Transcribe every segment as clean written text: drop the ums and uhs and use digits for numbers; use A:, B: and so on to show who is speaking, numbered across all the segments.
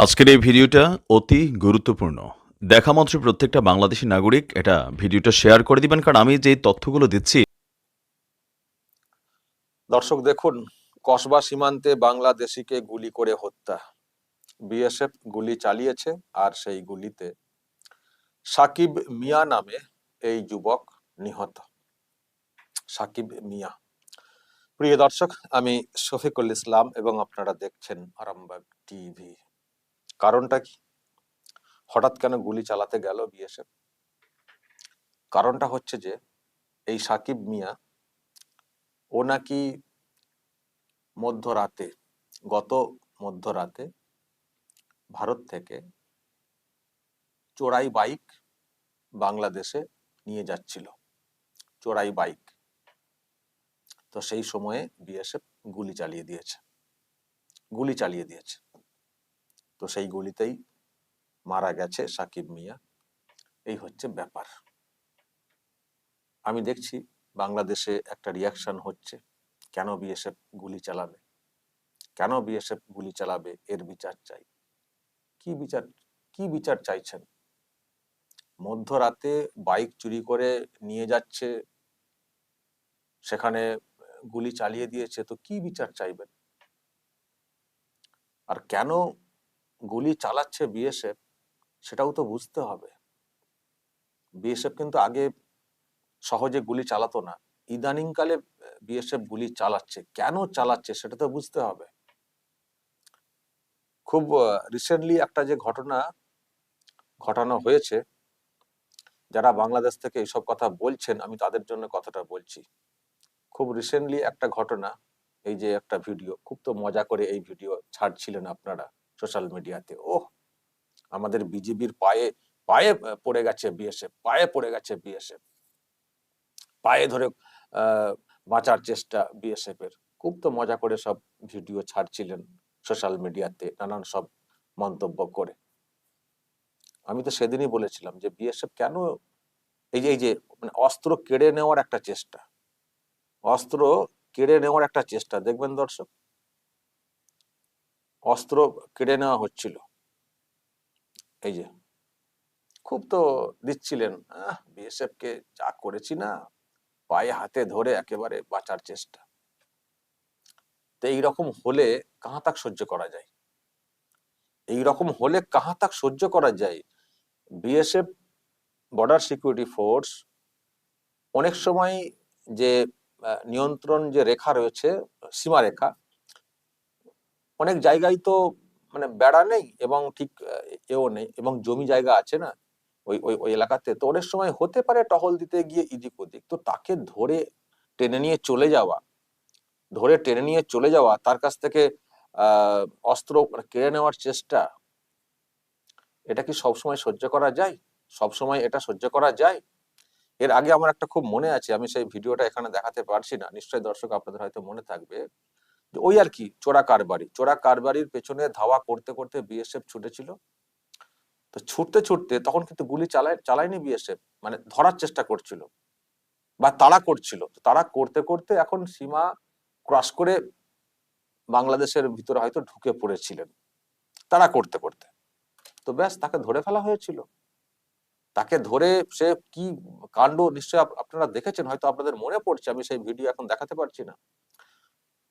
A: আজকের এই ভিডিওটা অতি গুরুত্বপূর্ণ। দেখা মাত্র প্রত্যেকটা বাংলাদেশী নাগরিক এটা ভিডিওটা শেয়ার করে দিবেন, কারণ আমি যে তথ্যগুলো দিচ্ছি।
B: দর্শক দেখুন, কসবা সীমান্তে বাংলাদেশিকে গুলি করে হত্যা। বিএসএফ গুলি চালিয়েছে, আর সেই গুলিতে সাকিব মিয়া নামে এই যুবক নিহত। সাকিব মিয়া। প্রিয় দর্শক, আমি শফিকুল ইসলাম এবং আপনারা দেখছেন আরামবাগ টিভি। কারণটা কি? হঠাৎ কেন গুলি চালাতে গেল বিএসএফ? কারণটা হচ্ছে যে এই সাকিব মিয়া, ও নাকি মধ্যরাতে, গত মধ্যরাতে ভারত থেকে চোরাই বাইক বাংলাদেশে নিয়ে যাচ্ছিল। চোরাই বাইক। তো সেই সময়ে বিএসএফ গুলি চালিয়ে দিয়েছে। তো সেই গুলিতেই মারা গেছে সাকিব মিয়া। এই হচ্ছে ব্যাপার। আমি দেখছি বাংলাদেশে একটা রিয়াকশন হচ্ছে, কেন বিএসএফ গুলি চালাবে, কেন বিএসএফ গুলি চালাবে, এর বিচার চাই। কি বিচার চাইছেন? মধ্যরাতে বাইক চুরি করে নিয়ে যাচ্ছে, সেখানে গুলি চালিয়ে দিয়েছে, তো কি বিচার চাইবেন? আর কেন গুলি চালাচ্ছে বিএসএফ, সেটাও তো বুঝতে হবে। বিএসএফ কিন্তু আগে সহজে গুলি চালাতো না, ইদানিং কালে বিএসএফ গুলি চালাচ্ছে। কেন চালাচ্ছে সেটা তো বুঝতে হবে। খুব রিসেন্টলি একটা যে ঘটানো হয়েছে, যারা বাংলাদেশ থেকে এইসব কথা বলছেন, আমি তাদের জন্য কথাটা বলছি। খুব রিসেন্টলি একটা ঘটনা, এই যে একটা ভিডিও, খুব তো মজা করে এই ভিডিও ছাড়ছিলেন আপনারা সোশ্যাল মিডিয়াতে। ওহ, আমাদের বিজেপির পায়ে পায়ে পড়ে গেছে বিএসএফ, পায়ে ধরে বাঁচার চেষ্টা বিএসএফ এর। খুব তো মজা করে সব ভিডিও ছাড়ছিলেন সোশ্যাল মিডিয়াতে, নানান সব মন্তব্য করে। আমি তো সেদিনই বলেছিলাম যে বিএসএফ কেন এই যে মানে অস্ত্র কেড়ে নেওয়ার একটা চেষ্টা, দেখবেন দর্শক, অস্ত্র কেড়ে নেওয়া হচ্ছিল। এই যে খুব তো দিচ্ছিলেন, বিএসএফ কে যা করেছি না, পায়ে হাতে ধরে একেবারে বাঁচার চেষ্টা। তো এইরকম হলে কাহা তাক সহ্য করা যায়? বিএসএফ, বর্ডার সিকিউরিটি ফোর্স, অনেক সময় যে নিয়ন্ত্রণ যে রেখা রয়েছে, সীমারেখা, অনেক জায়গায় তো মানে বেড়া নেই এবং ঠিক এও নেই, এবং জমি জায়গা আছে না ওই ওই ওই এলাকাতে। তো অনেক সময় হতে পারে টহল দিতে গিয়ে এদিক ওদিক, তো তাকে টেনে নিয়ে চলে যাওয়া তার কাছ থেকে অস্ত্র কেড়ে নেওয়ার চেষ্টা, এটা কি সবসময় সহ্য করা যায়? সবসময় এটা সহ্য করা যায়? এর আগে আমার একটা খুব মনে আছে, আমি সেই ভিডিওটা এখানে দেখাতে পারছি না, নিশ্চয়ই দর্শক আপনাদের হয়তো মনে থাকবে, যে ওই আর কি চোরা কারবারির পেছনে ধাওয়া করতে করতে বিএসএফ ছুটেছিল। তো ছুটতে ছুটতে তখন কিন্তু গুলি চালায়নি বিএসএফ, মানে ধরার চেষ্টা করছিল বা তাড়া করছিল। তাড়া করতে করতে এখন সীমা ক্রস করে বাংলাদেশের ভিতরে হয়তো ঢুকে পড়েছিলেন তাড়া করতে করতে। তো ব্যাস, তাকে ধরে ফেলা হয়েছিল। তাকে ধরে সে কি কাণ্ড নিশ্চয়ই আপনারা দেখেছেন, হয়তো আপনাদের মনে পড়ছে, আমি সেই ভিডিও এখন দেখাতে পারছি না।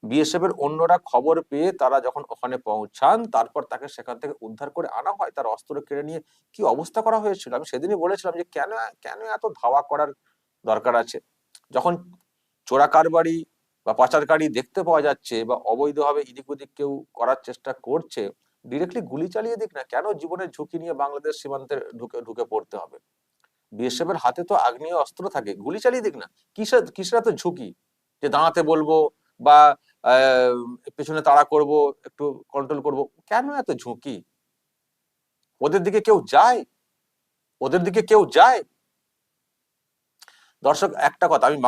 B: বিএসএফ এর অন্যরা খবর পেয়ে তারা যখন ওখানে পৌঁছান, তারপর তাকে সেখান থেকে উদ্ধার করে আনা হয়, তার অস্ত্র কেড়ে নিয়ে কি অবস্থা করা হয়েছিল। আমি সেদিনই বলেছিলাম যে কেন কেন এত ধাওয়া করার দরকার আছে? যখন চোরা কারবারি বা পাচারকারী দেখতে পাওয়া যাচ্ছে, বা অবৈধভাবে এদিক ওদিক কেউ করার চেষ্টা করছে, ডিরেক্টলি গুলি চালিয়ে দিক না। কেন জীবনের ঝুঁকি নিয়ে বাংলাদেশ সীমান্তে ঢুকে ঢুকে পড়তে হবে? বিএসএফ এর হাতে তো আগ্নেয় অস্ত্র থাকে, গুলি চালিয়ে দিক না। কিসের এত ঝুঁকি যে দাঁড়াতে বলবো বা পেছনে তাড়া করব, একটু কন্ট্রোল করব? কেন এত ঝুঁকি? ওদের দিকে কেউ যায়? দর্শক, একটা কথা আমি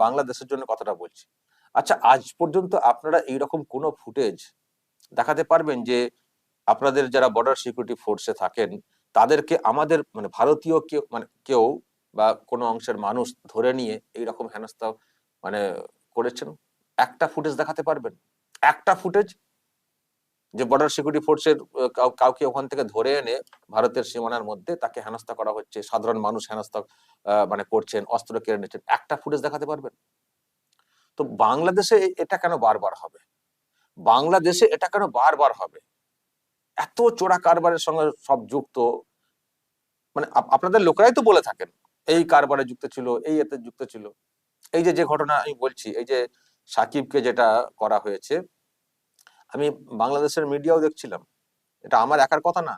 B: বাংলাদেশের জন্য কথাটা বলছি। আচ্ছা, আজ পর্যন্ত আপনারা এইরকম কোন ফুটেজ দেখাতে পারবেন যে আপনাদের যারা বর্ডার সিকিউরিটি ফোর্সে থাকেন, তাদেরকে আমাদের মানে ভারতীয় কেউ বা কোনো অংশের মানুষ ধরে নিয়ে এইরকম হেনস্থা মানে করেছেন? একটা ফুটেজ দেখাতে পারবেন? একটা ফুটেজ? যে বর্ডার সিকিউরিটি ফোর্সের কাউকে ওখান থেকে ধরে এনে ভারতের সীমানার মধ্যে তাকে হেনস্থা করা হচ্ছে, সাধারণ মানুষ হেনস্থা মানে করছেন, অস্ত্র কেড়ে নিচ্ছেন, একটা ফুটেজ দেখাতে পারবেন? তো বাংলাদেশে এটা কেন বারবার হবে? বাংলাদেশে এটা কেন বারবার হবে? এত চোরা কারবারের সঙ্গে সব যুক্ত, মানে আপনাদের লোকেরাই তো বলে থাকেন এই কারবারে যুক্ত ছিল, এই এতে যুক্ত ছিল। এই যে যে ঘটনা আমি বলছি, এই যে সাকিবকে যেটা করা হয়েছে, আমি বাংলাদেশের মিডিয়াও দেখছিলাম, এটা আমার একার কথা না,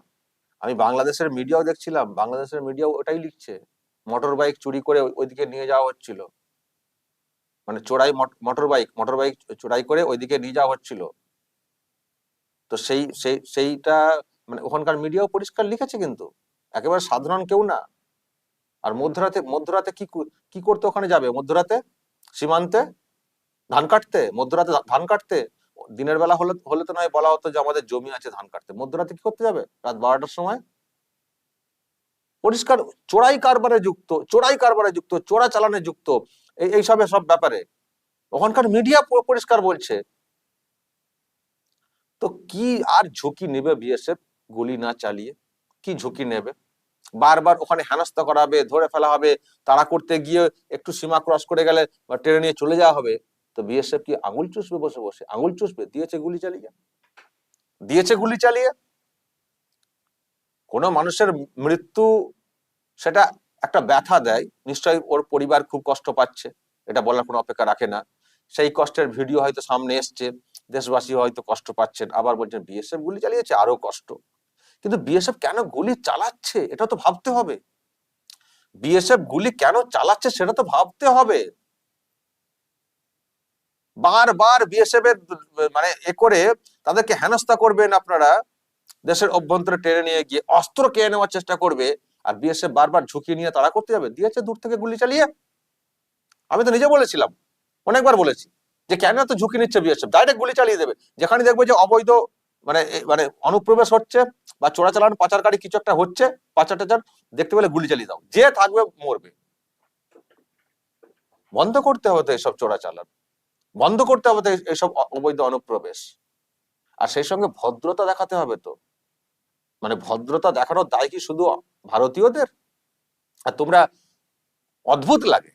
B: আমি বাংলাদেশের মিডিয়াও দেখছিলাম, বাংলাদেশের মিডিয়াও ওটাই লিখছে, মোটর বাইক চুরি করে ওইদিকে নিয়ে যাওয়া হচ্ছিল, মানে চোরাই মোটর বাইক চোরাই করে ওইদিকে নিয়ে যাওয়া হচ্ছিল। তো সেইটা মানে ওখানকার মিডিয়াও পরিষ্কার লিখেছে, কিন্তু একেবারে সাধারণ কেউ না। আর মধ্যরাতে কি করতে ওখানে যাবে? মধ্যরাতে সীমান্তে ধান কাটতে, মধ্যরাতে ধান কাটতে? দিনের বেলা হলে তো নয় বলা হতো যে আমাদের জমি আছে ধান কাটতে, মধ্যরাতে কি করতে যাবে রাত 12টার সময়? পরিষ্কার চোরাই কারবারে যুক্ত, চোরা চালানে যুক্ত, এইসবের সব ব্যাপারে ওখানকার মিডিয়া পরিষ্কার বলছে। তো কি আর ঝুঁকি নেবে বিএসএফ গুলি না চালিয়ে? কি ঝুঁকি নেবে? বারবার ওখানে হেনস্থা করা হবে, ধরে ফেলা হবে, তাড়া করতে গিয়ে একটু সীমা ক্রস করে গেলে বা টেনে নিয়ে চলে যাওয়া হবে। তো বিএসএফ কি আঙুল চুষবে? বসে বসে আঙুল চুষবে? দিয়েছে গুলি চালিয়ে। কোনো মানুষের মৃত্যু, সেটা একটা ব্যথা দেয়, নিশ্চয়ই ওর পরিবার খুব কষ্ট পাচ্ছে, এটা বলার কোনো অপেক্ষা রাখে না। সেই কষ্টের ভিডিও হয়তো সামনে এসছে, দেশবাসী হয়তো কষ্ট পাচ্ছেন, আবার বলছেন বিএসএফ গুলি চালিয়েছে, আরো কষ্ট। কিন্তু বিএসএফ কেন গুলি চালাচ্ছে এটা তো ভাবতে হবে। বিএসএফ গুলি কেন চালাচ্ছে সেটা তো ভাবতে হবে। বারবার বিএসএফ এর মানে করে তাদেরকে হেনস্থা করবেন আপনারা, দেশের অভ্যন্তরে টেনে নিয়ে গিয়ে অস্ত্র কেড়ে নেওয়ার চেষ্টা করবে, আর বিএসএফ বারবার ঝুঁকি নিয়ে তারা করতে যাবে, দিয়েছে দূর থেকে গুলি চালিয়ে। আমি তো নিজে বলেছিলাম, অনেকবার বলেছি যে কেন এত ঝুঁকি নিচ্ছে বিএসএফ, ডাইরেক্ট গুলি চালিয়ে দেবে। যেখানে দেখবে যে অবৈধ মানে মানে অনুপ্রবেশ হচ্ছে বা চোরাচালান পাচারকারী কিছু একটা হচ্ছে, পাচার টাচার দেখতে পেলে গুলি চালিয়ে দাও, যে থাকবে মরবে। বন্ধ করতে হবে তো এসব চোরাচালান, বন্ধ করতে হবে তো এইসব অবৈধ অনুপ্রবেশ। আর সেই সঙ্গে ভদ্রতা দেখাতে হবে তো, মানে ভদ্রতা দেখানোর দায় কি শুধু ভারতীয়দের? আর তোমরা, অদ্ভুত লাগে,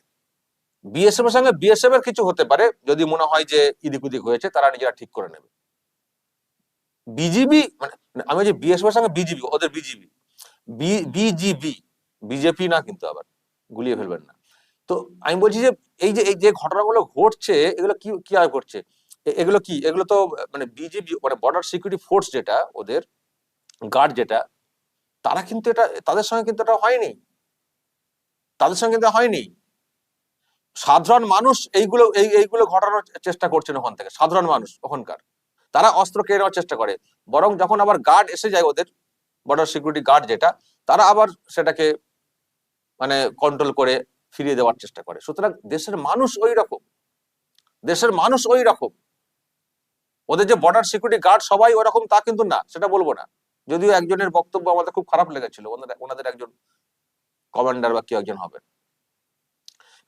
B: বিএসএফ এর সঙ্গে বিএসএফ এর কিছু হতে পারে, যদি মনে হয় যে ইদিক উদিক হয়েছে তারা নিজেরা ঠিক করে নেবে। বিজিবি মানে আমি যে বিএসএফ এর সঙ্গে বিজিবি, ওদের বিজিবি বিজেপি না, কিন্তু আবার গুলিয়ে ফেলবেন না। তো আমি বলছি যে এই যে ঘটনাগুলো ঘটছে, এগুলো কি আর ঘটছে? এগুলো তো মানে বিজেপি মানে বর্ডার সিকিউরিটি ফোর্স যেটা, ওদের গার্ড যেটা, তারা কিন্তু এটা, তাদের সঙ্গে কিন্তু এটা হয়নি, সাধারণ মানুষ এইগুলো ঘটানোর চেষ্টা করছেন ওখান থেকে, সাধারণ মানুষ ওখানকার, তারা অস্ত্র কেড়ে নেওয়ার চেষ্টা করে। বরং যখন আবার গার্ড এসে যায়, ওদের বর্ডার সিকিউরিটি গার্ড যেটা, তারা আবার সেটাকে মানে কন্ট্রোল করে ফিরিয়ে দেওয়ার চেষ্টা করে। সুতরাং দেশের মানুষ ওই রকম, ওদের যে বর্ডার সিকিউরিটি গার্ড সবাই ওরকম তা কিন্তু না, সেটা বলবো না। যদিও একজনের বক্তব্য আমাদের খুব খারাপ লেগেছিল, ওনাদের একজন কমান্ডার বা কেউ একজন হবেন।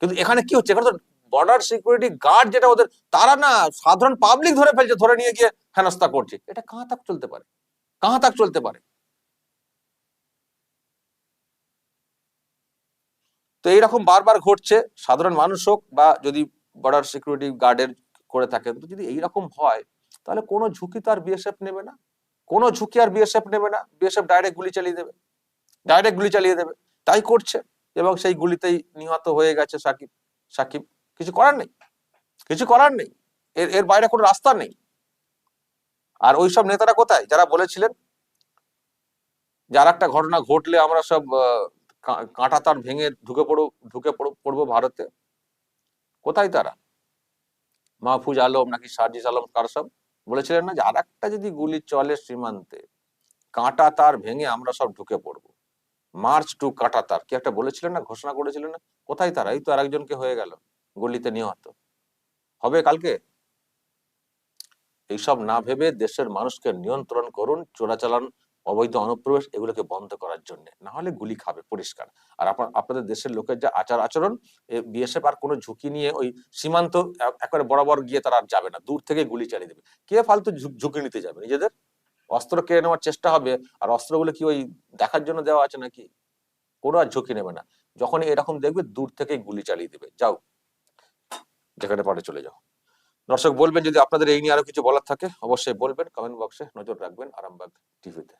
B: কিন্তু এখানে কি হচ্ছে, এখানে তো বর্ডার সিকিউরিটি গার্ড যেটা ওদের, তারা না সাধারণ পাবলিক ধরে ফেলছে, ধরে নিয়ে গিয়ে হেনস্থা করছে। এটা কাহা তাক চলতে পারে? তো এইরকম বারবার ঘটছে, সাধারণ মানুষ হোক বা যদি বর্ডার সিকিউরিটি গার্ডের করে থাকেন, তো যদি এইরকম হয় তাহলে কোনো ঝুঁকি তো আর বিএসএফ নেবে না, বিএসএফ ডাইরেক্ট গুলি চালিয়ে দেবে। তাই করছে, এবং সেই গুলিতেই নিহত হয়ে গেছে সাকিব। কিছু করার নেই, এর বাইরে কোনো রাস্তা নেই। আর ওইসব নেতারা কোথায়, যারা বলেছিলেন যার একটা ঘটনা ঘটলে আমরা সব কাঁটা তার ভেঙে ঢুকে পড়বো ভারতে? কোথায় তারা? মাহফুজ আলম নাকি সার্জিস আলম, কার সব বলেছিলেন না যে আর একটা যদি গুলি চলে সীমান্তে, কাঁটা তার ভেঙে আমরা সব ঢুকে পড়বো, মার্চ টু কাঁটা তার, কি একটা বলেছিলেন না, ঘোষণা করেছিলেন না? কোথায় তারা? এই তো আরেকজনকে হয়ে গেল, গুলিতে নিহত হবে কালকে। এইসব না ভেবে দেশের মানুষকে নিয়ন্ত্রণ করুন, চোরাচালান অবৈধ অনুপ্রবেশ এগুলোকে বন্ধ করার জন্য, না হলে গুলি খাবে পরিষ্কার। আর আপনাদের দেশের লোকের যা আচরণ, বিএসএফ আর কোনো ঝুঁকি নিয়ে ওই সীমান্ত একবারে বরাবর গিয়ে তারা আর যাবে না, দূর থেকে গুলি চালিয়ে দেবে। কে ফালতু ঝুঁকি নিতে যাবে নিজেদের? অস্ত্র কেড়ে নেওয়ার চেষ্টা হবে, আর অস্ত্রগুলো কি ওই দেখার জন্য দেওয়া আছে নাকি? কোনো আর ঝুঁকি নেবে না। যখন এরকম দেখবে দূর থেকেই গুলি চালিয়ে দিবে, যাও যেখানে পারে চলে যাও। দর্শক বলবেন যদি আপনাদের এই নিয়ে আরো কিছু বলার থাকে, অবশ্যই বলবেন, কমেন্ট বক্সে নজর রাখবেন আরামবাগ টিভিতে।